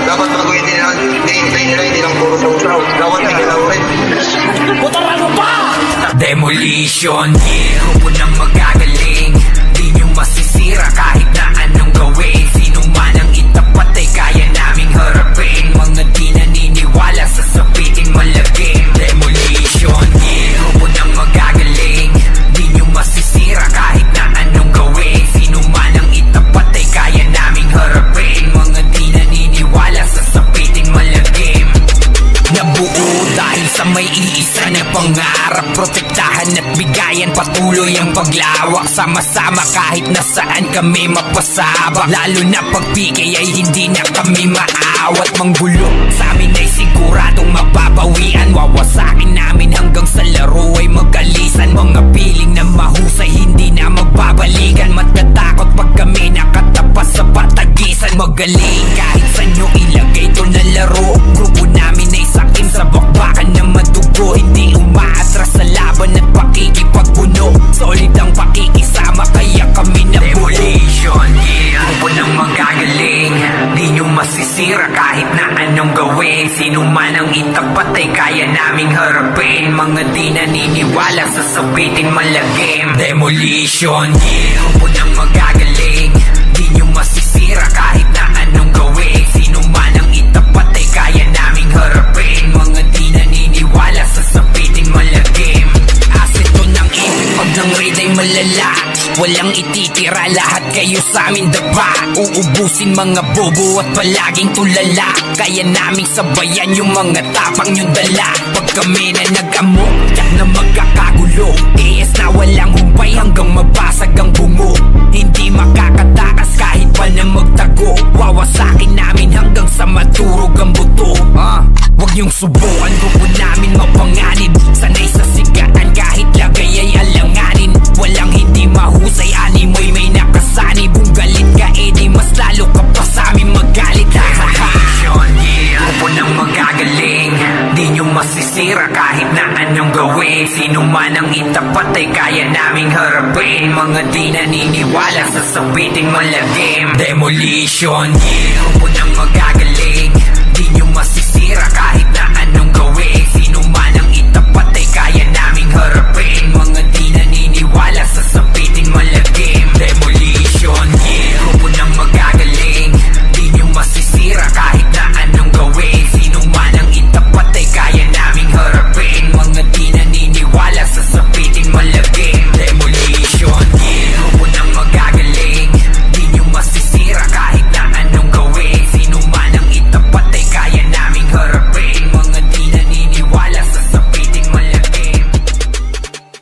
Dapat baguhin din na, hinihintay nila, hindi lang puro saw-saw. Dapat bigalaw rin. Putaran mo pa! Demolition, grupo ng magagaling. Di nyo masisira kahit na anong gawin. Sino man ang itapat ay kaya naming harapin. Mga di naniniwala sa sabihin malagim. Demolition, grupo ng magagaling. Di nyo masisira kahit na anong gawin. Sino man ang itapat ay kaya naming harapin. Mga di naniniwala sa sabihin malagim. Nabuo dahil sa may iisa na pangarap. Protektahan at bigayan patuloy ang paglawak. Sama-sama kahit nasaan kami mapasabak. Lalo na pag PK ay hindi na kami maawat. Manggulo sa amin ay siguradong mababawian. Wawasakin namin hanggang sa laro ay magalisan. Mga piling na mahusay hindi na magbabalikan. Matatakot pag kami nakatapas sa patagisan. Magaling kahit saan nyo ilagay to na laro. Grupo namin ay sakim sa bakbakan na madugo. Hindi umaatras sa laban at pakikipagpuno. Solid ang pakikisama kaya kami nabuo. Demolition, grupo ng magagaling. Di nyo masisira kahit na anong gawin. Sino man ang itapat ay kaya naming harapin. Mga di naniniwala sa sabitin malagim. Demolition, grupo ng magagaling. Di nyo masisira kahit na anong gawin. Sino man ang itapat ay kaya naming harapin. Mga di naniniwala sa sabitin malagim. Asset to ng ibig pag ng raid ay malala. Walang ititira, lahat kayo sa amin daba. Uubusin mga bobo at palaging tulala. Kaya naming sabayan yung mga tapang yung dala. Pag kami na nag-amok, yak na magkakagulo. ES na walang humpay hanggang mabasag ang bungo. Hindi makakatakas kahit pa na magtago. Wawasakin namin hanggang sa maturog ang buto. Huwag niyong subukan, grupo namin mapanganib. Sanay sa sigaan kahit lagay ay alanganin. Walang hindi mahusay, animoy may nakasanib. Kung galit ka edi mas lalo ka pa sa amin magalit. Demolition, grupo ng magagaling. Di nyo masisira kahit na anong gawin. Sino man ang itapat ay kaya naming harapin. Mga di naniniwala sa sabitin malagim. Demolition, grupo ng magagaling.